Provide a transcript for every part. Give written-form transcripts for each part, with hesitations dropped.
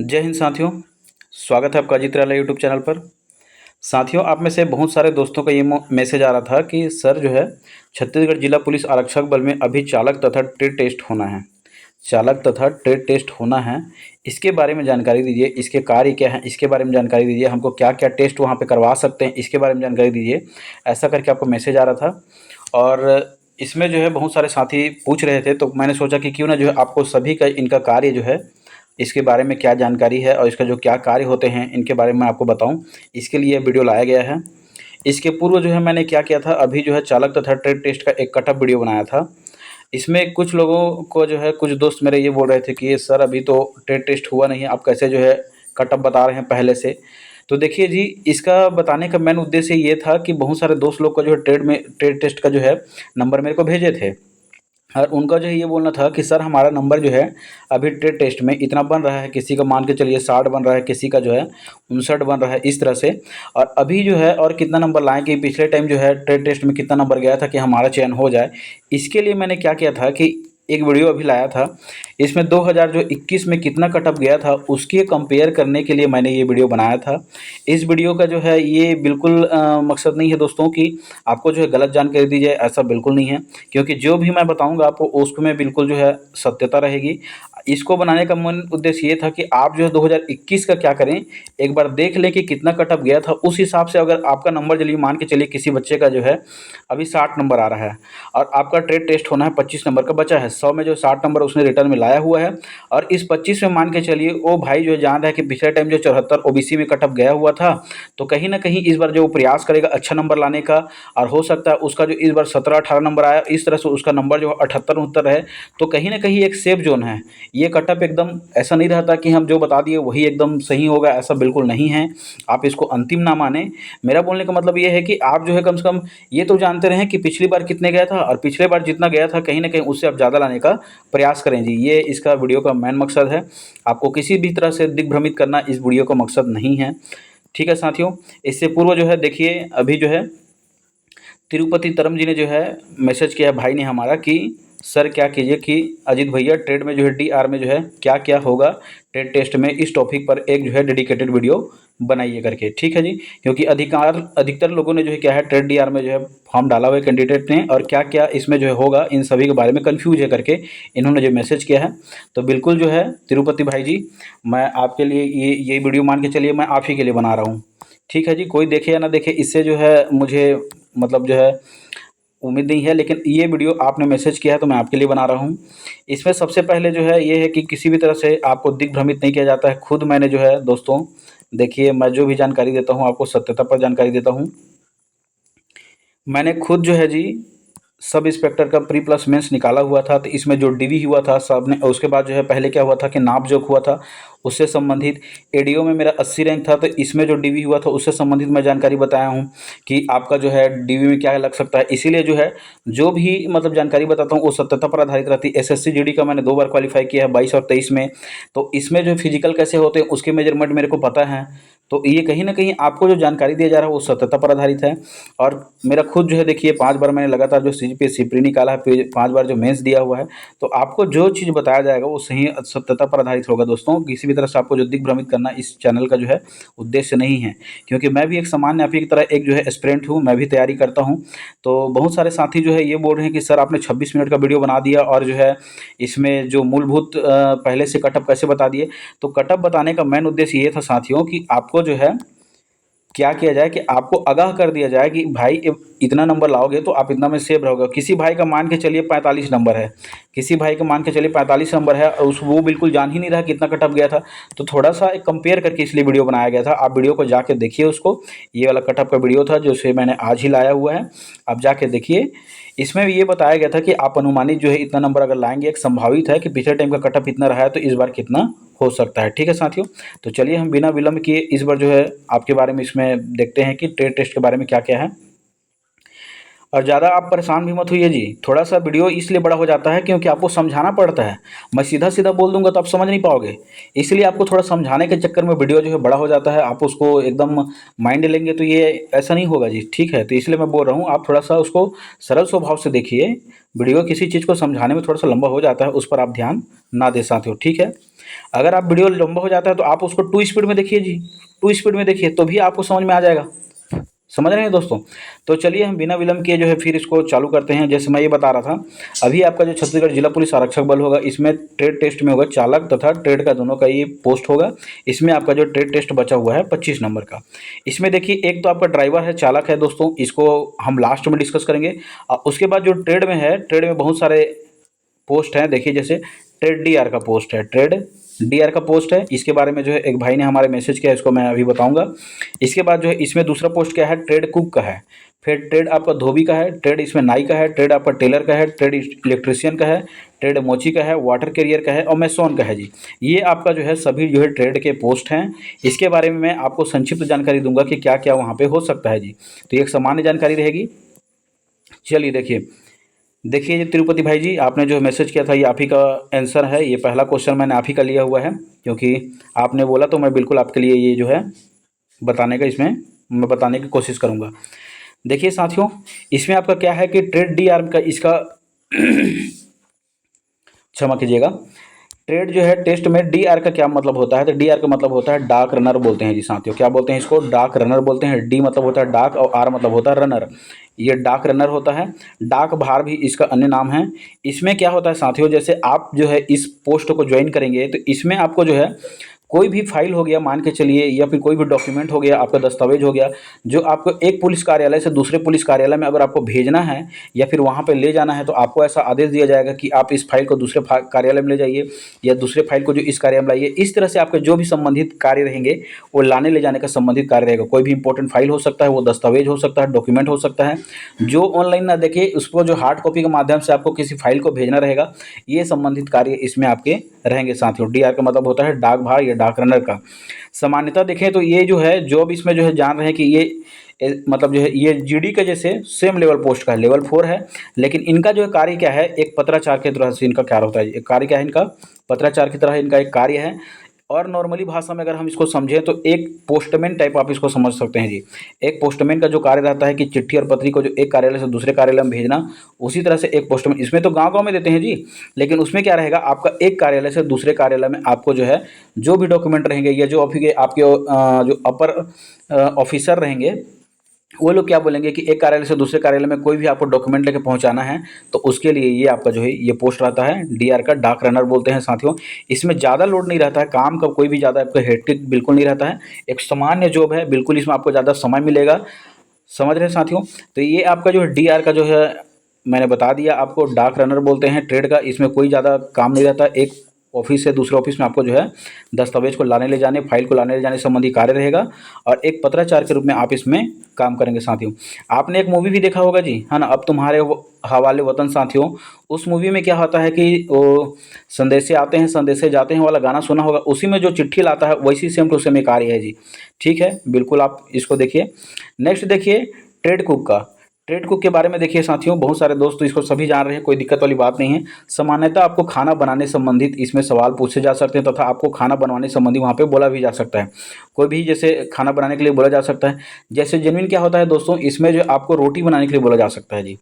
जय हिंद साथियों। स्वागत है आपका अजीत राला यूट्यूब चैनल पर। साथियों, आप में से बहुत सारे दोस्तों का ये मैसेज आ रहा था कि सर जो है छत्तीसगढ़ जिला पुलिस आरक्षक बल में अभी चालक तथा ट्रेड टेस्ट होना है। चालक तथा ट्रेड टेस्ट होना है, इसके बारे में जानकारी दीजिए। इसके कार्य क्या हैं, इसके बारे में जानकारी दीजिए। हमको क्या क्या टेस्ट वहाँ पे करवा सकते हैं, इसके बारे में जानकारी दीजिए। ऐसा करके आपको मैसेज आ रहा था और इसमें जो है बहुत सारे साथी पूछ रहे थे, तो मैंने सोचा कि क्यों ना जो है आपको सभी का इनका कार्य जो है, इसके बारे में क्या जानकारी है और इसका जो क्या कार्य होते हैं, इनके बारे में आपको बताऊं। इसके लिए वीडियो लाया गया है। इसके पूर्व जो है मैंने क्या किया था, अभी जो है चालक तथा ट्रेड टेस्ट का एक कटअप वीडियो बनाया था। इसमें कुछ लोगों को जो है, कुछ दोस्त मेरे ये बोल रहे थे कि ये सर अभी तो ट्रेड टेस्ट हुआ नहीं है, आप कैसे जो है कटअप बता रहे हैं पहले से। तो देखिए जी, इसका बताने का मेन उद्देश्य ये था कि बहुत सारे दोस्त लोग का जो है ट्रेड टेस्ट का जो है नंबर मेरे को भेजे थे और उनका जो है ये बोलना था कि सर हमारा नंबर जो है अभी ट्रेड टेस्ट में इतना बन रहा है, किसी का मान के चलिए 60 बन रहा है, किसी का जो है 59 बन रहा है, इस तरह से। और अभी जो है और कितना नंबर लाएँ कि पिछले टाइम जो है ट्रेड टेस्ट में कितना नंबर गया था कि हमारा चयन हो जाए। इसके लिए मैंने क्या किया था कि एक वीडियो अभी लाया था। इसमें 2021 में कितना कटअप गया था उसके कंपेयर करने के लिए मैंने ये वीडियो बनाया था। इस वीडियो का जो है ये बिल्कुल मकसद नहीं है दोस्तों कि आपको जो है गलत जानकारी दी जाए, ऐसा बिल्कुल नहीं है। क्योंकि जो भी मैं बताऊंगा आपको उसमें बिल्कुल जो है सत्यता रहेगी। इसको बनाने का मूल उद्देश्य ये था कि आप जो है 2021 का क्या करें, एक बार देख लें कि कितना कटअप गया था। उस हिसाब से अगर आपका नंबर चलिए मान के चलिए किसी बच्चे का जो है अभी 60 नंबर आ रहा है और आपका ट्रेड टेस्ट होना है 25 नंबर का, बचा है 100 में जो 60 नंबर उसने रिटर्न में लाया हुआ है। और इस 25 में मान के चलिए वो भाई जो है जान रहा है कि पिछले टाइम जो 74 ओबीसी में कटअप गया हुआ था, तो कहीं ना कहीं इस बार जो वो प्रयास करेगा अच्छा नंबर लाने का, और हो सकता है उसका जो इस बार 17-18 नंबर आया, इस तरह से उसका नंबर जो 78-69 है, तो कहीं ना कहीं एक सेफ जोन है। ये कटअप एकदम ऐसा नहीं रहता कि हम जो बता दिए वही एकदम सही होगा, ऐसा बिल्कुल नहीं है। आप इसको अंतिम ना माने। मेरा बोलने का मतलब ये है कि आप जो है कम से कम ये तो जानते रहें कि पिछली बार कितने गया था और पिछले बार जितना गया था कहीं ना कहीं उससे आप ज़्यादा लाने का प्रयास करें जी। ये इसका वीडियो का मेन मकसद है। आपको किसी भी तरह से दिग्भ्रमित करना इस वीडियो का मकसद नहीं है। ठीक है साथियों, इससे पूर्व जो है देखिए अभी जो है तिरुपति तरम जी ने जो है मैसेज किया भाई ने हमारा कि सर क्या कीजिए कि अजीत भैया ट्रेड में जो है डीआर में जो है क्या क्या होगा ट्रेड टेस्ट में, इस टॉपिक पर एक जो है डेडिकेटेड वीडियो बनाइए करके। ठीक है जी, क्योंकि अधिकतर लोगों ने जो है क्या है ट्रेड डीआर में जो है फॉर्म डाला हुआ है कैंडिडेट ने, और क्या क्या इसमें जो है होगा इन सभी के बारे में कन्फ्यूज है करके इन्होंने जो मैसेज किया है। तो बिल्कुल जो है तिरुपति भाई जी, मैं आपके लिए ये वीडियो मान के चलिए मैं आप ही के लिए बना रहा हूँ। ठीक है जी, कोई देखे या ना देखे इससे जो है मुझे मतलब जो है उम्मीद नहीं है, लेकिन ये वीडियो आपने मैसेज किया है तो मैं आपके लिए बना रहा हूँ। इसमें सबसे पहले जो है ये है कि किसी भी तरह से आपको दिग्भ्रमित नहीं किया जाता है। खुद मैंने जो है दोस्तों देखिए, मैं जो भी जानकारी देता हूँ आपको सत्यता पर जानकारी देता हूँ। मैंने खुद जो है जी सब इंस्पेक्टर का प्री प्लस मेंस निकाला हुआ था, तो इसमें जो डीवी हुआ था सब ने, उसके बाद जो है पहले क्या हुआ था कि नाप जोख हुआ था, उससे संबंधित एडीओ में मेरा 80 रैंक था, तो इसमें जो डीवी हुआ था उससे संबंधित मैं जानकारी बताया हूँ कि आपका जो है डीवी में क्या लग सकता है। इसीलिए जो है जो भी मतलब जानकारी बताता हूँ वो सत्यता पर आधारित रहती है। एसएससी जीडी का मैंने 2 बार क्वालिफाई किया है, 22 और 23 में। तो इसमें जो फिजिकल कैसे होते हैं उसके मेजरमेंट मेरे को पता है। तो ये कहीं ना कहीं आपको जो जानकारी दिया जा रहा है वो सत्यता पर आधारित है। और मेरा खुद जो है देखिए 5 बार मैंने लगातार जो सीजीपीएससी प्री निकाला है, फिर 5 बार जो मेंस दिया हुआ है। तो आपको जो चीज़ बताया जाएगा वो सही सत्यता पर आधारित होगा दोस्तों। किसी भी तरह से आपको जो दिग्भ्रमित करना इस चैनल का जो है उद्देश्य नहीं है, क्योंकि मैं भी एक सामान्य आप ही की तरह एक जो है एस्पिरेंट हूँ, मैं भी तैयारी करता हूँ। तो बहुत सारे साथी जो है ये बोल रहे हैं कि सर आपने 26 मिनट का वीडियो बना दिया और जो है इसमें जो मूलभूत पहले से कटअप कैसे बता दिए। तो कटअप बताने का मेन उद्देश्य ये था साथियों कि आपको जो है क्या किया जाए कि आपको आगाह कर दिया जाए कि भाई इतना नंबर लाओगे तो आप इतना में सेव रहोगे। किसी भाई का मान के चलिए 45 नंबर है, किसी भाई का मान के चलिए 45 नंबर है और उस वो बिल्कुल जान ही नहीं रहा कितना कटअप गया था। तो थोड़ा सा एक कंपेयर करके इसलिए वीडियो बनाया गया था। आप वीडियो को जाके देखिए उसको, ये वाला कटअप का वीडियो था जो से मैंने आज ही लाया हुआ है, आप जाके देखिए। इसमें भी ये बताया गया था कि आप अनुमानित जो है इतना नंबर अगर लाएंगे, एक संभावित है कि पिछले टाइम का कटअप इतना रहा है तो इस बार कितना हो सकता है। ठीक है साथियों, तो चलिए हम बिना विलंब किए इस बार जो है आपके बारे में इसमें देखते हैं कि ट्रेड टेस्ट के बारे में क्या क्या है। और ज़्यादा आप परेशान भी मत होइए जी। थोड़ा सा वीडियो इसलिए बड़ा हो जाता है क्योंकि आपको समझाना पड़ता है। मैं सीधा सीधा बोल दूंगा तो आप समझ नहीं पाओगे, इसलिए आपको थोड़ा समझाने के चक्कर में वीडियो जो है बड़ा हो जाता है। आप उसको एकदम माइंड लेंगे तो ये ऐसा नहीं होगा जी, ठीक है। तो इसलिए मैं बोल रहा हूँ आप थोड़ा सा उसको सरल स्वभाव से देखिए। वीडियो किसी चीज़ को समझाने में थोड़ा सा लंबा हो जाता है, उस पर आप ध्यान ना दे साथियों, ठीक है। अगर आप वीडियो लंबा हो जाता है तो आप उसको 2 स्पीड में देखिए जी, 2 स्पीड में देखिए तो भी आपको समझ में आ जाएगा। समझ रहे हैं दोस्तों। तो चलिए हम बिना विलंब किए जो है फिर इसको चालू करते हैं। जैसे मैं ये बता रहा था, अभी आपका जो छत्तीसगढ़ जिला पुलिस आरक्षक बल होगा, इसमें ट्रेड टेस्ट में होगा चालक तथा ट्रेड का दोनों का ये पोस्ट होगा। इसमें आपका जो ट्रेड टेस्ट बचा हुआ है 25 नंबर का। इसमें देखिए एक तो आपका ड्राइवर है, चालक है दोस्तों, इसको हम लास्ट में डिस्कस करेंगे। उसके बाद जो ट्रेड में है, ट्रेड में बहुत सारे पोस्ट हैं। देखिए जैसे ट्रेड डीआर का पोस्ट है, ट्रेड डीआर का पोस्ट है। इसके बारे में जो है एक भाई ने हमारे मैसेज किया, इसको मैं अभी बताऊंगा। इसके बाद जो है इसमें दूसरा पोस्ट क्या है, ट्रेड कुक का है। फिर ट्रेड आपका धोबी का है, ट्रेड इसमें नाई का है, ट्रेड आपका टेलर का है, ट्रेड इलेक्ट्रिशियन का है, ट्रेड मोची का है, वाटर कैरियर का है और मैसोन का है जी। ये आपका जो है सभी जो है ट्रेड के पोस्ट हैं। इसके बारे में मैं आपको संक्षिप्त जानकारी दूंगा कि क्या क्या वहाँ पे हो सकता है जी। तो ये एक सामान्य जानकारी रहेगी। चलिए देखिए, देखिए ये तिरुपति भाई जी, आपने जो मैसेज किया था ये आप ही का आंसर है। ये पहला क्वेश्चन मैंने आप ही का लिया हुआ है, क्योंकि आपने बोला तो मैं बिल्कुल आपके लिए ये जो है बताने का, इसमें मैं बताने की कोशिश करूँगा। देखिए साथियों, इसमें आपका क्या है कि ट्रेड डी आर्म का इसका क्षमा कीजिएगा, ट्रेड जो है टेस्ट में डी आर का क्या मतलब होता है, तो डी आर का मतलब होता है डाक रनर बोलते हैं जी साथियों। क्या बोलते हैं इसको, डाक रनर बोलते हैं। डी मतलब होता है डाक और आर मतलब होता है रनर। ये डाक रनर होता है। डाक भार भी इसका अन्य नाम है। इसमें क्या होता है साथियों, जैसे आप जो है इस पोस्ट को ज्वाइन करेंगे तो इसमें आपको जो है कोई भी फाइल हो गया मान के चलिए, या फिर कोई भी डॉक्यूमेंट हो गया, आपका दस्तावेज हो गया, जो आपको एक पुलिस कार्यालय से दूसरे पुलिस कार्यालय में अगर आपको भेजना है या फिर वहाँ पे ले जाना है, तो आपको ऐसा आदेश दिया जाएगा कि आप इस फाइल को दूसरे कार्यालय में ले जाइए, या दूसरे फाइल को जो इस कार्यालय में लाइए। इस तरह से आपके जो भी संबंधित कार्य रहेंगे वो लाने ले जाने का संबंधित कार्य रहेगा। कोई भी इंपॉर्टेंट फाइल हो सकता है, वो दस्तावेज हो सकता है, डॉक्यूमेंट हो सकता है, जो ऑनलाइन ना देखे उसको जो हार्ड कॉपी के माध्यम से आपको किसी फाइल को भेजना रहेगा, ये संबंधित कार्य इसमें आपके रहेंगे साथियों। डी आर का मतलब होता है डाक भार या डाक रनर का। सामान्यतः देखें तो ये जो है जॉब इसमें जो है जान रहे हैं कि ये मतलब जो है ये जीडी के जैसे सेम लेवल पोस्ट का है, लेवल 4 है। लेकिन इनका जो है कार्य क्या है, एक पत्राचार के तरह से इनका कार्य होता है। एक कार्य क्या है इनका, पत्राचार की तरह इनका एक कार्य है। और नॉर्मली भाषा में अगर हम इसको समझें तो एक पोस्टमैन टाइप आप इसको समझ सकते हैं जी। एक पोस्टमैन का जो कार्य रहता है कि चिट्ठी और पत्री को जो एक कार्यालय से दूसरे कार्यालय में भेजना, उसी तरह से एक पोस्टमैन, इसमें तो गांव गांव में देते हैं जी, लेकिन उसमें क्या रहेगा, आपका एक कार्यालय से दूसरे कार्यालय में आपको जो है जो भी डॉक्यूमेंट रहेंगे, या जो आपके जो अपर ऑफिसर रहेंगे, वो लोग क्या बोलेंगे कि एक कार्यालय से दूसरे कार्यालय में कोई भी आपको डॉक्यूमेंट लेके पहुंचाना है, तो उसके लिए ये आपका जो है ये पोस्ट रहता है। डीआर का डाक रनर बोलते हैं साथियों। इसमें ज़्यादा लोड नहीं रहता है, काम का कोई भी ज़्यादा आपको हेक्टिक बिल्कुल नहीं रहता है। एक सामान्य जॉब है बिल्कुल, इसमें आपको ज़्यादा समय मिलेगा। समझ रहे हैं साथियों। तो ये आपका जो है डीआर का जो है मैंने बता दिया आपको, डाक रनर बोलते हैं ट्रेड का। इसमें कोई ज़्यादा काम नहीं रहता, एक ऑफिस से दूसरे ऑफिस में आपको जो है दस्तावेज को लाने ले जाने, फाइल को लाने ले जाने संबंधी कार्य रहेगा, और एक पत्राचार के रूप में आप इसमें काम करेंगे साथियों। आपने एक मूवी भी देखा होगा जी, है ना, अब तुम्हारे हवाले वतन साथियों। उस मूवी में क्या होता है कि वो संदेशे आते हैं संदेशे जाते हैं वाला गाना सुना होगा, उसी में जो चिट्ठी लाता है वैसी सेम टू सेम एक कार्य है जी। ठीक है, बिल्कुल आप इसको देखिए। नेक्स्ट देखिए ट्रेड कुक का। ट्रेड कुक के बारे में देखिए साथियों, बहुत सारे दोस्त तो इसको सभी जान रहे हैं, कोई दिक्कत वाली बात नहीं है। सामान्यतः आपको खाना बनाने संबंधित इसमें सवाल पूछे जा सकते हैं, तथा आपको खाना बनवाने संबंधी वहाँ पे बोला भी जा सकता है। कोई भी जैसे खाना बनाने के लिए बोला जा सकता है। जैसे जेन्युइन क्या होता है दोस्तों, इसमें जो आपको रोटी बनाने के लिए बोला जा सकता है जी,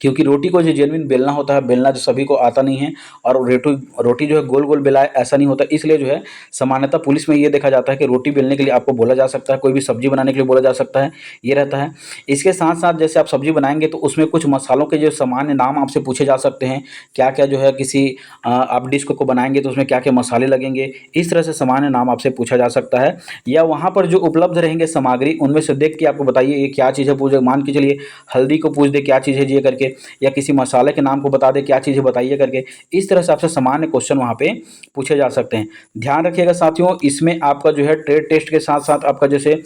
क्योंकि रोटी को जो जेन्युइन बेलना होता है, बेलना जो सभी को आता नहीं है, और रोटी रोटी जो है गोल गोल बेला है ऐसा नहीं होता। इसलिए जो है सामान्यतः पुलिस में ये देखा जाता है कि रोटी बेलने के लिए आपको बोला जा सकता है, कोई भी सब्जी बनाने के लिए बोला जा सकता है, ये रहता है। इसके साथ साथ जैसे आप सब्जी बनाएंगे तो उसमें कुछ मसालों के जो सामान्य नाम आपसे पूछे जा सकते हैं, क्या क्या जो है किसी आप डिश को बनाएंगे तो उसमें क्या क्या मसाले लगेंगे, इस तरह से सामान्य नाम आपसे पूछा जा सकता है। या वहाँ पर जो उपलब्ध रहेंगे सामग्री, उनमें से देख के आपको बताइए ये क्या चीज़ है, पूछे मान के चलिए हल्दी को पूछ दे क्या चीज़ है जी करके, या किसी मसाले के नाम को बता दे क्या चीज़ है बताइए करके। इस तरह से आपसे सामान्य क्वेश्चन वहाँ पे पूछे जा सकते हैं। ध्यान रखिएगा साथियों, इसमें आपका जो है ट्रेड टेस्ट के साथ साथ आपका जैसे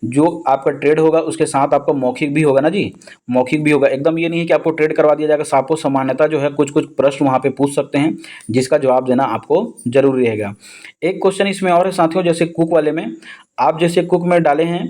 जो आपका ट्रेड होगा उसके साथ आपका मौखिक भी होगा ना जी, मौखिक भी होगा। एकदम ये नहीं है कि आपको ट्रेड करवा दिया जाएगा, आपको सामान्यतः जो है कुछ कुछ प्रश्न वहाँ पे पूछ सकते हैं, जिसका जवाब देना आपको जरूरी रहेगा। एक क्वेश्चन इसमें और है साथियों, जैसे कुक वाले में आप जैसे कुक में डाले हैं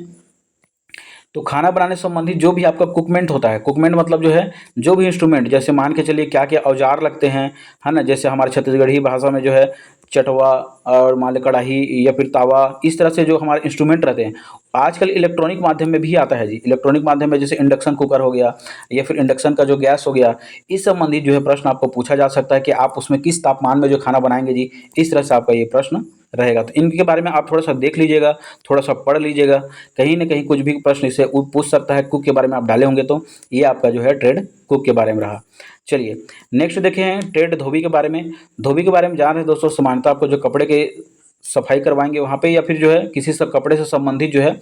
तो खाना बनाने संबंधी जो भी आपका कुकमेंट होता है, कुकमेंट मतलब जो है जो भी इंस्ट्रूमेंट, जैसे मान के चलिए क्या क्या औजार लगते हैं, है ना, जैसे हमारे छत्तीसगढ़ी भाषा में जो है चटवा और मान लो कढ़ाई या फिर तावा, इस तरह से जो हमारे इंस्ट्रूमेंट रहते हैं आजकल इलेक्ट्रॉनिक माध्यम में भी आता है जी। इलेक्ट्रॉनिक माध्यम में जैसे इंडक्शन कुकर हो गया या फिर इंडक्शन का जो गैस हो गया, इस संबंधित जो है प्रश्न आपको पूछा जा सकता है कि आप उसमें किस तापमान में जो खाना बनाएंगे जी। इस तरह से आपका ये प्रश्न रहेगा। तो इनके बारे में आप थोड़ा सा देख लीजिएगा, थोड़ा सा पढ़ लीजिएगा, कहीं ना कहीं कुछ भी प्रश्न इससे पूछ सकता है। कुक के बारे में आप डाले होंगे तो ये आपका जो है ट्रेड कुक के बारे में रहा। चलिए नेक्स्ट देखे हैं ट्रेड धोबी के बारे में। धोबी के बारे में जान रहे हैं दोस्तों, सामान्यतः आपको जो कपड़े के सफाई करवाएंगे वहाँ पे या फिर जो है किसी सब कपड़े से संबंधित जो है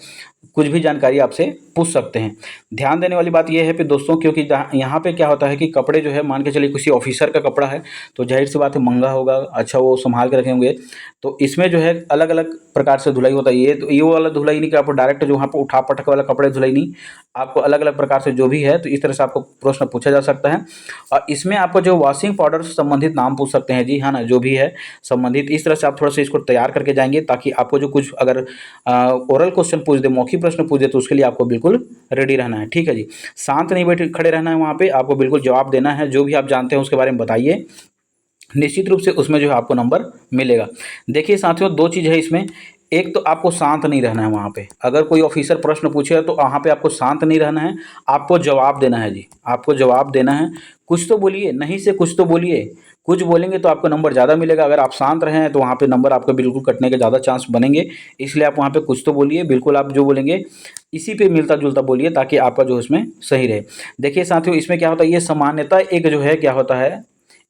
कुछ भी जानकारी आपसे पूछ सकते हैं। ध्यान देने वाली बात यह है कि दोस्तों, क्योंकि यहाँ पे क्या होता है कि कपड़े जो है मान के चलिए किसी ऑफिसर का कपड़ा है तो जाहिर सी बात है महंगा होगा, अच्छा वो संभाल के रखे होंगे। तो इसमें जो है अलग अलग प्रकार से धुलाई होता है। ये तो ये वाला धुलाई नहीं कि आपको डायरेक्ट जो वहाँ पर उठा पटक वाला कपड़े धुलाई नहीं, आपको अलग अलग प्रकार से जो भी है तो इस तरह से आपको प्रश्न पूछा जा सकता है। और इसमें आपको जो वॉशिंग पाउडर से संबंधित नाम पूछ सकते हैं जी, है ना, जो भी है संबंधित। इस तरह से आप थोड़ा सा इसको तैयार करके जाएंगे ताकि आपको जो कुछ अगर ओरल क्वेश्चन पूछ दे, मौखिक प्रश्न पूछ दे, तो उसके लिए आपको बिल्कुल रेडी रहना है। ठीक है जी, शांत नहीं बैठे खड़े रहना है, वहाँ पे आपको बिल्कुल जवाब देना है। जो भी आप जानते हैं उसके बारे में बताइए, निश्चित रूप से उसमें जो है आपको नंबर मिलेगा। देखिए साथियों, दो चीज़ है इसमें। एक तो आपको शांत नहीं रहना है वहाँ पे, अगर कोई ऑफिसर प्रश्न पूछे तो वहाँ पे आपको शांत नहीं रहना है, आपको जवाब देना है जी। आपको जवाब देना है, कुछ तो बोलिए, नहीं से कुछ तो बोलिए। कुछ बोलेंगे तो आपको नंबर ज़्यादा मिलेगा, अगर आप शांत रहे हैं तो वहाँ पे नंबर आपको बिल्कुल कटने के ज़्यादा चांस बनेंगे। इसलिए आप वहाँ पे कुछ तो बोलिए, बिल्कुल आप जो बोलेंगे इसी पे मिलता जुलता बोलिए ताकि आपका जो इसमें सही रहे। देखिए साथियों, इसमें क्या होता है, ये सामान्यतः एक जो है क्या होता है,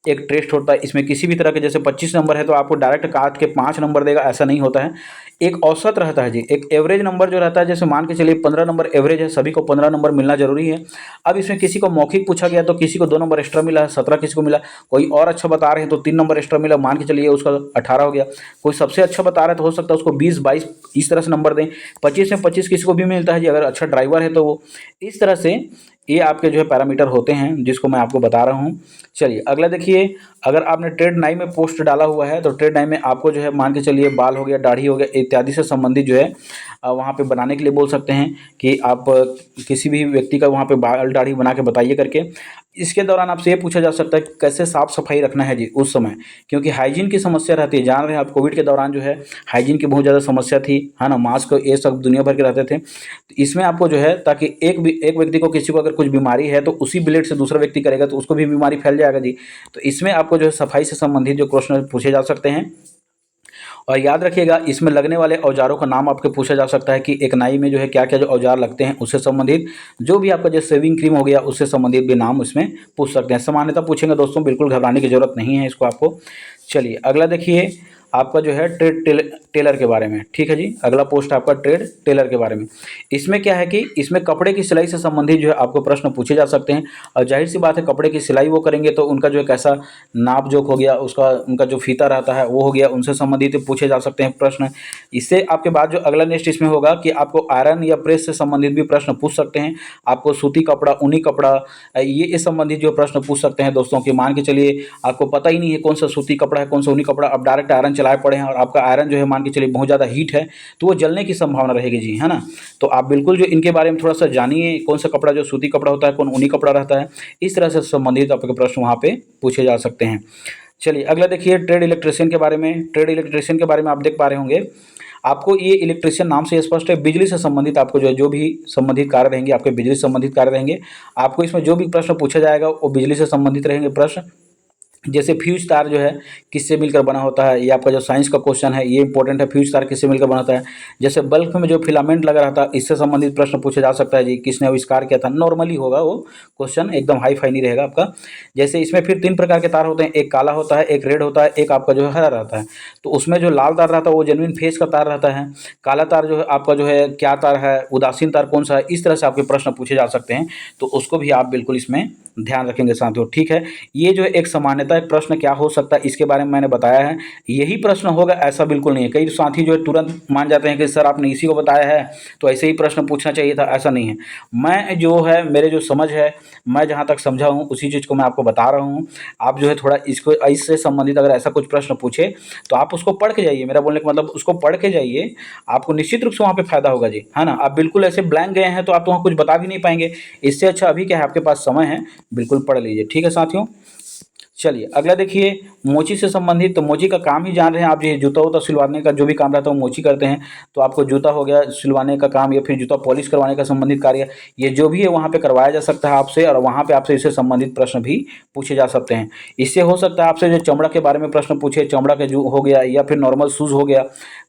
एक टेस्ट होता है। इसमें किसी भी तरह के, जैसे 25 नंबर है तो आपको डायरेक्ट काट के 5 नंबर देगा, ऐसा नहीं होता है। एक औसत रहता है जी, एक एवरेज नंबर जो रहता है, जैसे मान के चलिए 15 नंबर एवरेज है, सभी को 15 नंबर मिलना जरूरी है। अब इसमें किसी को मौखिक पूछा गया तो किसी को 2 नंबर एक्स्ट्रा मिला है, 17 किसी को मिला। कोई और अच्छा बता रहे हैं तो 3 नंबर एक्स्ट्रा मिला, मान के चलिए उसका 18 हो गया। कोई सबसे अच्छा बता रहा है तो हो सकता है उसको 20, 22 इस तरह से नंबर दें। 25 में 25 किसी को भी मिलता है जी, अगर अच्छा ड्राइवर है तो वो। इस तरह से ये आपके जो है पैरामीटर होते हैं जिसको मैं आपको बता रहा हूँ। चलिए अगला देखिए, अगर आपने ट्रेड 9 में पोस्ट डाला हुआ है तो ट्रेड 9 में आपको जो है मान के चलिए बाल हो गया, दाढ़ी हो गया इत्यादि से संबंधित जो है वहाँ पे बनाने के लिए बोल सकते हैं कि आप किसी भी व्यक्ति का वहाँ पे बाल दाढ़ी बना के बताइए करके। इसके दौरान आपसे ये पूछा जा सकता है कि कैसे साफ़ सफाई रखना है जी उस समय, क्योंकि हाइजीन की समस्या रहती है। जान रहे हैं आप, कोविड के दौरान जो है हाइजीन की बहुत ज़्यादा समस्या थी, है ना, मास्क ये सब दुनिया भर के रहते थे। तो इसमें आपको जो है ताकि एक व्यक्ति को, किसी को अगर कुछ बीमारी है तो उसी ब्लेड से दूसरा व्यक्ति करेगा तो उसको भी बीमारी फैल जाएगा जी। तो इसमें आपको जो है सफाई से संबंधित जो प्रश्न पूछे जा सकते हैं। और याद रखिएगा, इसमें लगने वाले औजारों का नाम आपके पूछा जा सकता है कि एक नाई में जो है क्या क्या जो औजार लगते हैं उससे संबंधित। जो भी आपका जो सेविंग क्रीम हो गया उससे संबंधित भी नाम उसमें पूछ सकते हैं। सामान्यतः पूछेंगे दोस्तों, बिल्कुल घबराने की जरूरत नहीं है इसको आपको। चलिए अगला देखिए, आपका जो है ट्रेड टेलर के बारे में। ठीक है जी, अगला पोस्ट आपका ट्रेड टेलर के बारे में। इसमें क्या है कि इसमें कपड़े की सिलाई से संबंधित जो है आपको प्रश्न पूछे जा सकते हैं। और जाहिर सी बात है, कपड़े की सिलाई वो करेंगे तो उनका जो है कैसा नाप जोख हो गया, उसका उनका जो फीता रहता है वो हो गया, उनसे संबंधित पूछे जा सकते हैं प्रश्न। इससे आपके बाद जो अगला नेक्स्ट इसमें होगा कि आपको आयरन या प्रेस से संबंधित भी प्रश्न पूछ सकते हैं। आपको सूती कपड़ा, ऊनी कपड़ा, ये इस संबंधित जो प्रश्न पूछ सकते हैं दोस्तों। कि मान के चलिए आपको पता ही नहीं है कौन सा सूती कपड़ा है कौन सा ऊनी कपड़ा, आप डायरेक्ट आयरन चलाए पड़े हैं और आपका आयरन जो है मान के चलिए बहुत ज़्यादा हीट है तो वो जलने की संभावना रहेगी जी, है ना। तो आप बिल्कुल जो इनके बारे में थोड़ा सा जानिए, कौन सा कपड़ा जो सूती कपड़ा होता है, कौन ऊनी कपड़ा रहता है। इस तरह से संबंधित आपके प्रश्न वहाँ पे पूछे जा सकते हैं। चलिए अगला देखिए, ट्रेड इलेक्ट्रिशियन के बारे में। ट्रेड इलेक्ट्रिशियन के बारे में आप देख पा रहे होंगे, आपको ये इलेक्ट्रिशियन नाम से स्पष्ट है, बिजली से संबंधित आपको जो भी संबंधित कार्य रहेंगे, आपके बिजली से संबंधित कार्य रहेंगे। आपको इसमें जो भी प्रश्न पूछा जाएगा वो बिजली से संबंधित रहेंगे प्रश्न। जैसे फ्यूज तार जो है किससे मिलकर बना होता है, ये आपका जो साइंस का क्वेश्चन है ये इंपॉर्टेंट है, फ्यूज तार किससे मिलकर बना होता है। जैसे बल्ब में जो फिलामेंट लगा रहता है इससे संबंधित प्रश्न पूछा जा सकता है जी, किसने आविष्कार किया था। नॉर्मली होगा वो क्वेश्चन, एकदम हाई फाई नहीं रहेगा आपका। जैसे इसमें फिर 3 प्रकार के तार होते हैं, एक काला होता है, एक रेड होता है, एक आपका जो है हरा रहता है। तो उसमें जो लाल तार रहता है वो जेन्युइन फेज का तार रहता है। काला तार जो है आपका जो है क्या तार है, उदासीन तार कौन सा है। इस तरह से आपके प्रश्न पूछे जा सकते हैं, तो उसको भी आप बिल्कुल इसमें ध्यान रखेंगे साथियों। ठीक है, ये जो एक सामान्यतः एक प्रश्न क्या हो सकता है इसके बारे में मैंने बताया है, यही प्रश्न होगा ऐसा बिल्कुल नहीं है। कई साथी जो है तुरंत मान जाते हैं कि सर आपने इसी को बताया है तो ऐसे ही प्रश्न पूछना चाहिए था, ऐसा नहीं है। मैं जो है मेरे जो समझ है, मैं जहाँ तक समझा हूँ उसी चीज़ को मैं आपको बता रहा हूँ। आप जो है थोड़ा इसको इससे संबंधित अगर ऐसा कुछ प्रश्न पूछे तो आप उसको पढ़ के जाइए। मेरा बोलने का मतलब उसको पढ़ के जाइए, आपको निश्चित रूप से वहाँ पे फायदा होगा जी, है ना। आप बिल्कुल ऐसे ब्लैंक गए हैं तो आप तो वहाँ कुछ बता भी नहीं पाएंगे। इससे अच्छा अभी क्या है, आपके पास समय है, बिल्कुल पढ़ लीजिए। ठीक है साथियों, चलिए अगला देखिए, मोची से संबंधित। तो मोची का काम ही जान रहे हैं आप, ये जूता वूता सिलवाने का जो भी काम रहता है वो मोची करते हैं। तो आपको जूता हो गया सिलवाने का काम या फिर जूता पॉलिश करवाने का संबंधित कार्य, ये जो भी है वहाँ पे करवाया जा सकता है आपसे, और वहाँ पे आपसे इससे संबंधित प्रश्न भी पूछे जा सकते हैं। इससे हो सकता है आपसे जो चमड़ा के बारे में प्रश्न पूछे, चमड़ा के जो हो गया या फिर नॉर्मल शूज़ हो गया,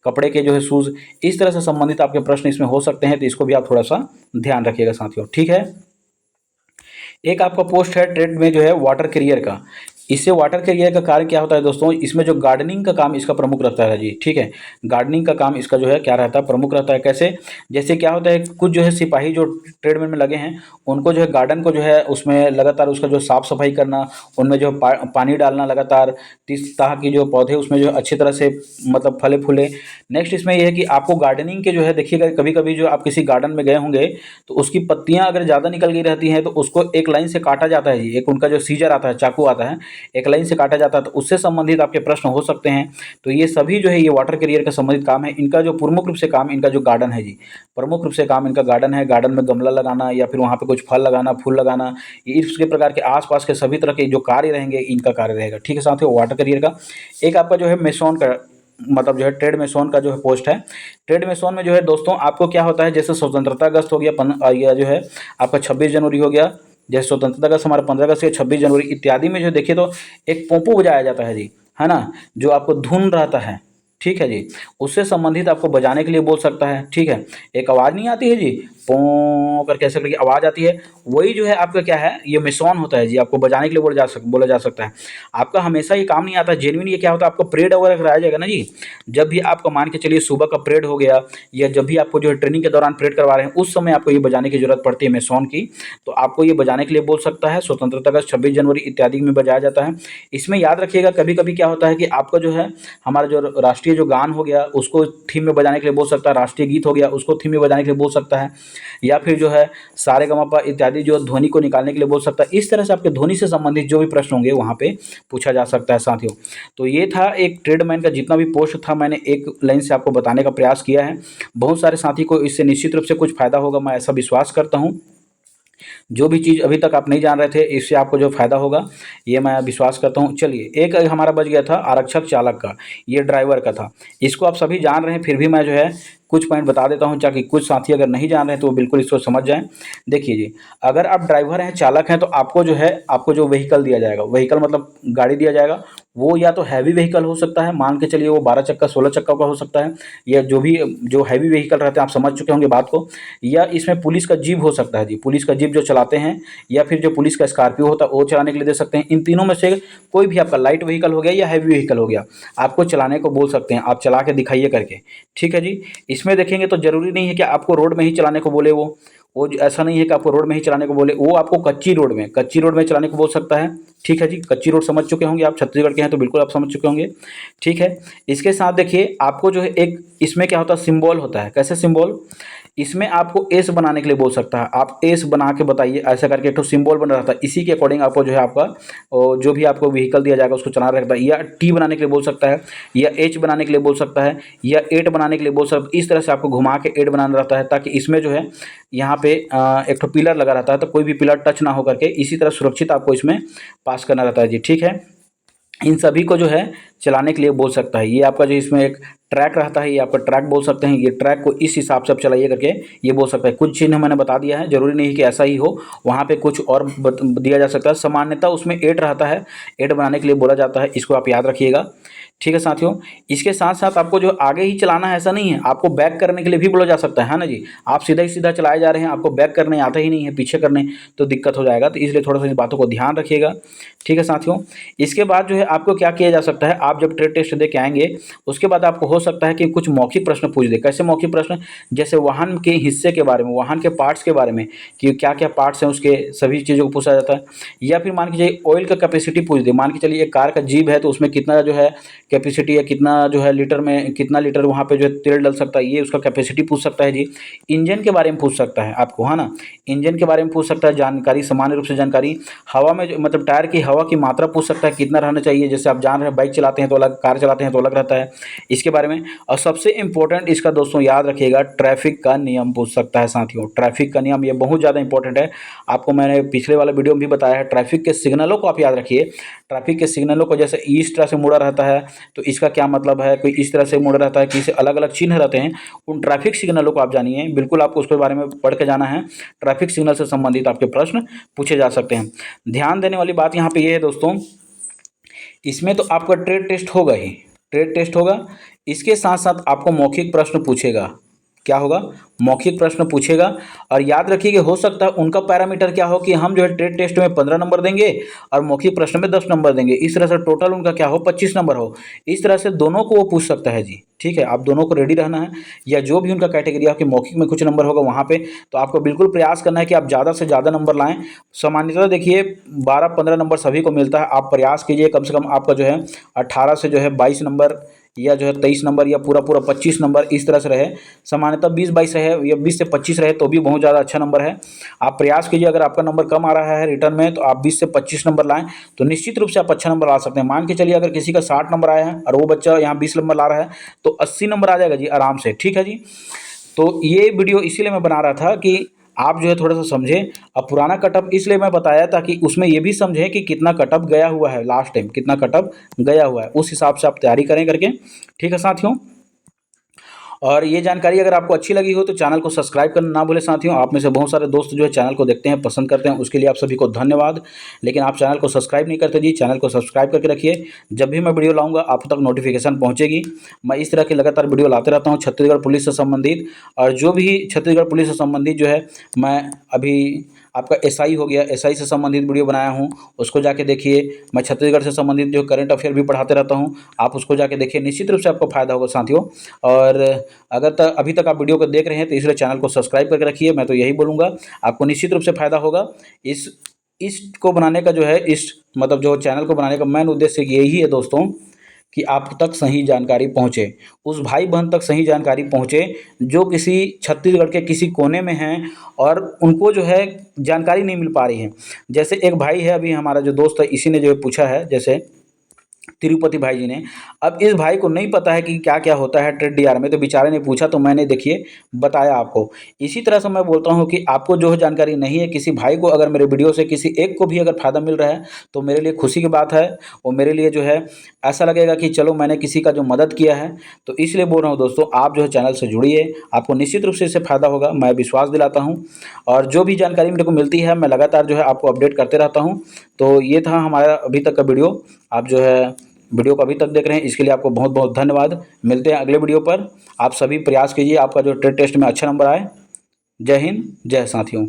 कपड़े के जो है शूज़, इस तरह से संबंधित आपके प्रश्न इसमें हो सकते हैं। तो इसको भी आप थोड़ा सा ध्यान रखिएगा साथियों। ठीक है, एक आपका पोस्ट है ट्रेड में जो है वाटर कैरियर का। इससे वाटर कैरियर का कार्य क्या होता है दोस्तों, इसमें जो गार्डनिंग का काम इसका प्रमुख रहता है जी। ठीक है, गार्डनिंग का काम इसका जो है क्या रहता है, प्रमुख रहता है। कैसे, जैसे क्या होता है, कुछ जो है सिपाही जो ट्रेडमेन में लगे हैं, उनको जो है गार्डन को जो है उसमें लगातार उसका जो साफ सफाई करना, उनमें जो पानी डालना लगातार, इस तरह की जो पौधे उसमें जो अच्छी तरह से मतलब फले फूले। नेक्स्ट इसमें यह है कि आपको गार्डनिंग के जो है देखिएगा, कभी कभी जो आप किसी गार्डन में गए होंगे तो उसकी पत्तियां अगर ज़्यादा निकल गई रहती हैं तो उसको एक लाइन से काटा जाता है जी। एक उनका जो सीजर आता है, चाकू आता है, एक लाइन से काटा जाता है, तो उससे संबंधित आपके प्रश्न हो सकते हैं। तो ये सभी जो है ये वाटर कैरियर का संबंधित काम है। इनका जो प्रमुख रूप से काम इनका जो गार्डन है जी, प्रमुख रूप से काम इनका गार्डन है। गार्डन में गमला लगाना या फिर वहाँ पे कुछ फल लगाना, फूल लगाना, ये इसके प्रकार के आसपास के सभी तरह के जो कार्य रहेंगे इनका कार्य रहेगा। ठीक है साथियों, वाटर कैरियर का। एक आपका जो है मेसोन का मतलब जो है ट्रेड मेसोन का जो है पोस्ट है। ट्रेड मेसोन में जो है दोस्तों आपको क्या होता है, जैसे स्वतंत्रता दिवस हो गया, या जो है आपका 26 जनवरी हो गया, जैसे स्वतंत्रता दिवस हमारा 15 अगस्त या 26 जनवरी इत्यादि में जो देखिए तो एक पोंपो बजाया जाता है जी, है ना, जो आपको धुन रहता है। ठीक है जी, उससे संबंधित आपको बजाने के लिए बोल सकता है। ठीक है, एक आवाज़ नहीं आती है जी, पों करके ऐसे करके आवाज़ आती है, वही जो है आपका क्या है, ये मेसोन होता है जी। आपको बजाने के लिए बोला जा सकता है। आपका हमेशा ये काम नहीं आता जेन्युइन। ये क्या होता है, आपको परेड वगैरह कराया जाएगा ना जी, जब भी आपको मान के चलिए सुबह का परेड हो गया, या जब भी आपको जो है ट्रेनिंग के दौरान परेड करवा रहे हैं, उस समय आपको ये बजाने की जरूरत पड़ती है मेसोन की। तो आपको ये बजाने के लिए बोल सकता है। स्वतंत्रता दिवस, 26 जनवरी इत्यादि में बजाया जाता है। इसमें याद रखिएगा, कभी कभी क्या होता है कि आपका जो है हमारा जो राष्ट्रीय जो गान हो गया उसको थीम में बजाने के लिए बोल सकता है, राष्ट्रीय गीत हो गया उसको थीम में बजाने के लिए बोल सकता है, या फिर जो है सारेगामापा इत्यादि जो ध्वनि को निकालने के लिए बोल सकता है। इस तरह से आपके ध्वनि से संबंधित जो भी प्रश्न होंगे वहाँ पे पूछा जा सकता है साथियों। तो ये था एक ट्रेडमैन का जितना भी पोस्ट था, मैंने एक लाइन से आपको बताने का प्रयास किया है। बहुत सारे साथी को इससे निश्चित रूप से कुछ फायदा होगा, मैं ऐसा विश्वास करता हूँ। जो भी चीज़ अभी तक आप नहीं जान रहे थे इससे आपको जो फायदा होगा ये मैं विश्वास करता हूँ। चलिए, एक हमारा बच गया था आरक्षक चालक का, ये ड्राइवर का था। इसको आप सभी जान रहे हैं, फिर भी मैं जो है कुछ पॉइंट बता देता हूँ ताकि कुछ साथी अगर नहीं जान रहे हैं तो वो बिल्कुल इसको समझ जाएं। देखिए जी, अगर आप ड्राइवर हैं, चालक हैं, तो आपको जो है आपको जो व्हीकल दिया जाएगा, व्हीकल मतलब गाड़ी दिया जाएगा, वो या तो हैवी व्हीकल हो सकता है, मान के चलिए वो 12 चक्का 16 चक्का का हो सकता है, या जो भी जो हैवी व्हीकल रहते हैं आप समझ चुके होंगे बात को। या इसमें पुलिस का जीप हो सकता है जी, पुलिस का जीप जो चलाते हैं, या फिर जो पुलिस का स्कॉर्पियो होता है वो चलाने के लिए दे सकते हैं। इन तीनों में से कोई भी आपका लाइट व्हीकल हो गया या हैवी व्हीकल हो गया, आपको चलाने को बोल सकते हैं, आप चला के दिखाइए करके। ठीक है जी, इसमें देखेंगे तो ज़रूरी नहीं है कि आपको रोड में ही चलाने को बोले वो ऐसा नहीं है कि आपको रोड में ही चलाने को बोले, वो आपको कच्ची रोड में चलाने को बोल सकता है। ठीक है जी, कच्ची रोड समझ चुके होंगे आप, छत्तीसगढ़ के हैं तो बिल्कुल आप समझ चुके होंगे। ठीक है, इसके साथ देखिए आपको जो है एक इसमें क्या होता है, सिंबल होता है। कैसे सिंबल, इसमें आपको एस बनाने के लिए बोल सकता है, आप एस बना के बताइए, ऐसा करके एक तो सिंबल बन रहा था, इसी के अकॉर्डिंग आपको जो है आपका जो भी आपको व्हीकल दिया जाएगा उसको चलाना रहता है। या टी बनाने के लिए बोल सकता है, या एच बनाने के लिए बोल सकता है, या एट बनाने के लिए बोल सकता है। इस तरह से आपको घुमा के एट बनाना रहता है, ताकि इसमें जो है यहाँ पे एक तो पिलर लगा रहता है, तो कोई भी पिलर टच ना हो करके इसी तरह सुरक्षित आपको इसमें पास करना रहता है जी। ठीक है, इन सभी को जो है चलाने के लिए बोल सकता है। ये आपका जो इसमें एक ट्रैक रहता है, ये आपका ट्रैक बोल सकते हैं। ये ट्रैक को इस हिसाब से आप चलाइए करके ये बोल सकता है। कुछ चिन्ह मैंने बता दिया है, जरूरी नहीं कि ऐसा ही हो, वहाँ पे कुछ और दिया जा सकता है। सामान्यतः उसमें 8 रहता है, 8 बनाने के लिए बोला जाता है, इसको आप याद रखिएगा। ठीक है साथियों, इसके साथ साथ आपको जो आगे ही चलाना है ऐसा नहीं है, आपको बैक करने के लिए भी बोला जा सकता है ना जी। आप सीधा ही सीधा चलाए जा रहे हैं, आपको बैक करने आता ही नहीं है, पीछे करने तो दिक्कत हो जाएगा। तो इसलिए थोड़ा सा इन बातों को ध्यान रखिएगा। ठीक है साथियों, इसके बाद जो है आपको क्या किया जा सकता है, आप जब ट्रेड टेस्ट दे के आएंगे उसके बाद आपको हो सकता है कि कुछ मौखिक प्रश्न पूछ दे। कैसे मौखिक प्रश्न? जैसे वाहन के हिस्से के बारे में, वाहन के पार्ट्स के बारे में, कि क्या क्या पार्ट्स हैं उसके, सभी चीज़ों को पूछा जाता है। या फिर मान के चलिए ऑयल का कैपेसिटी पूछ दे। मान के चलिए एक कार का जीप है तो उसमें कितना जो है कैपेसिटी है, कितना जो है लीटर में, कितना लीटर वहाँ पे जो है तेल डल सकता है, ये उसका कैपेसिटी पूछ सकता है जी। इंजन के बारे में पूछ सकता है आपको, है ना, इंजन के बारे में पूछ सकता है जानकारी, सामान्य रूप से जानकारी। हवा में जो मतलब टायर की हवा की मात्रा पूछ सकता है, कितना रहना चाहिए। जैसे आप जान रहे हैं बाइक चलाते हैं तो अलग, कार चलाते हैं तो अलग रहता है, इसके बारे में। और सबसे इंपॉर्टेंट इसका दोस्तों याद रखिएगा, ट्रैफिक का नियम पूछ सकता है साथियों। ट्रैफिक का नियम ये बहुत ज़्यादा इंपॉर्टेंट है। आपको मैंने पिछले वाले वीडियो में भी बताया है, ट्रैफिक के सिग्नलों को आप याद रखिए। ट्रैफिक के सिग्नलों को जैसे इस तरह से मुड़ा रहता है तो इसका क्या मतलब है, कोई इस तरह से मुड़ा रहता है, किसी अलग अलग चिन्ह रहते हैं, उन ट्रैफिक सिग्नलों को आप जानिए। बिल्कुल आपको उसके बारे में पढ़ के जाना है। ट्रैफिक सिग्नल से संबंधित आपके प्रश्न पूछे जा सकते हैं। ध्यान देने वाली बात यहाँ पे ये है दोस्तों, इसमें तो आपका ट्रेड टेस्ट होगा ही, ट्रेड टेस्ट होगा, इसके साथ साथ आपको मौखिक प्रश्न पूछेगा। क्या होगा? मौखिक प्रश्न पूछेगा। और याद रखिए कि हो सकता है उनका पैरामीटर क्या हो कि हम जो है ट्रेड टेस्ट में 15 नंबर देंगे और मौखिक प्रश्न में 10 नंबर देंगे, इस तरह से टोटल उनका क्या हो 25 नंबर हो। इस तरह से दोनों को वो पूछ सकता है जी। ठीक है, आप दोनों को रेडी रहना है। या जो भी उनका कैटेगरी आपके मौखिक में कुछ नंबर होगा वहाँ पे, तो आपको बिल्कुल प्रयास करना है कि आप ज़्यादा से ज़्यादा नंबर लाएं। सामान्यतः देखिए 12-15 नंबर सभी को मिलता है, आप प्रयास कीजिए कम से कम आपका जो है 18 से जो है 22 नंबर, या जो है 23 नंबर, या पूरा पूरा 25 नंबर, इस तरह से रहे। सामान्यतः 20-22 रहे या 20 से 25 रहे तो भी बहुत ज़्यादा अच्छा नंबर है। आप प्रयास कीजिए, अगर आपका नंबर कम आ रहा है रिटर्न में तो आप 20 से 25 नंबर लाएं, तो निश्चित रूप से आप अच्छा नंबर ला सकते हैं। मान के चलिए अगर किसी का 60 नंबर आया है और वो बच्चा यहाँ 20 नंबर ला रहा है तो 80 नंबर आ जाएगा जी आराम से। ठीक है जी, तो ये वीडियो इसीलिए मैं बना रहा था कि आप जो है थोड़ा सा समझें। अब पुराना कटअप इसलिए मैं बताया ताकि उसमें ये भी समझें कि कितना कटअप गया हुआ है, लास्ट टाइम कितना कटअप गया हुआ है, उस हिसाब से आप तैयारी करें करके। ठीक है साथियों, और ये जानकारी अगर आपको अच्छी लगी हो तो चैनल को सब्सक्राइब करना ना भूलें साथियों। आप में से बहुत सारे दोस्त जो है चैनल को देखते हैं, पसंद करते हैं, उसके लिए आप सभी को धन्यवाद। लेकिन आप चैनल को सब्सक्राइब नहीं करते जी, चैनल को सब्सक्राइब करके रखिए। जब भी मैं वीडियो लाऊंगा आप तक नोटिफिकेशन पहुंचेगी। मैं इस तरह के लगातार वीडियो लाते रहता हूँ छत्तीसगढ़ पुलिस से संबंधित। और जो भी छत्तीसगढ़ पुलिस से संबंधित जो है, मैं अभी आपका एसआई हो गया, एसआई से संबंधित वीडियो बनाया हूँ, उसको जाके देखिए। मैं छत्तीसगढ़ से संबंधित जो करंट अफेयर भी पढ़ाते रहता हूँ, आप उसको जाके देखिए, निश्चित रूप से आपको फायदा होगा साथियों। और अगर अभी तक आप वीडियो को देख रहे हैं तो इसलिए चैनल को सब्सक्राइब करके रखिए। मैं तो यही बोलूँगा, आपको निश्चित रूप से फायदा होगा। इसको बनाने का जो है, इस मतलब जो चैनल को बनाने का मेन उद्देश्य यही है दोस्तों, कि आप तक सही जानकारी पहुँचे, उस भाई बहन तक सही जानकारी पहुँचे जो किसी छत्तीसगढ़ के किसी कोने में हैं और उनको जो है जानकारी नहीं मिल पा रही है। जैसे एक भाई है, अभी हमारा जो दोस्त है, इसी ने जो है पूछा है, जैसे तिरुपति भाई जी ने। अब इस भाई को नहीं पता है कि क्या क्या होता है ट्रेड डीआर में, तो बेचारे ने पूछा तो मैंने देखिए बताया आपको। इसी तरह से मैं बोलता हूँ कि आपको जो है जानकारी नहीं है, किसी भाई को अगर मेरे वीडियो से किसी एक को भी अगर फ़ायदा मिल रहा है तो मेरे लिए खुशी की बात है। और मेरे लिए जो है ऐसा लगेगा कि चलो मैंने किसी का जो मदद किया है। तो इसलिए बोल रहा हूँ दोस्तों, आप जो है चैनल से जुड़िए, आपको निश्चित रूप से इससे फ़ायदा होगा, मैं विश्वास दिलाता हूँ। और जो भी जानकारी मेरे को मिलती है मैं लगातार जो है आपको अपडेट करते रहता हूँ। तो ये था हमारा अभी तक का वीडियो। आप जो है वीडियो को अभी तक देख रहे हैं, इसके लिए आपको बहुत बहुत धन्यवाद। मिलते हैं अगले वीडियो पर। आप सभी प्रयास कीजिए आपका जो ट्रेड टेस्ट में अच्छा नंबर आए। जय हिंद, जय साथियों।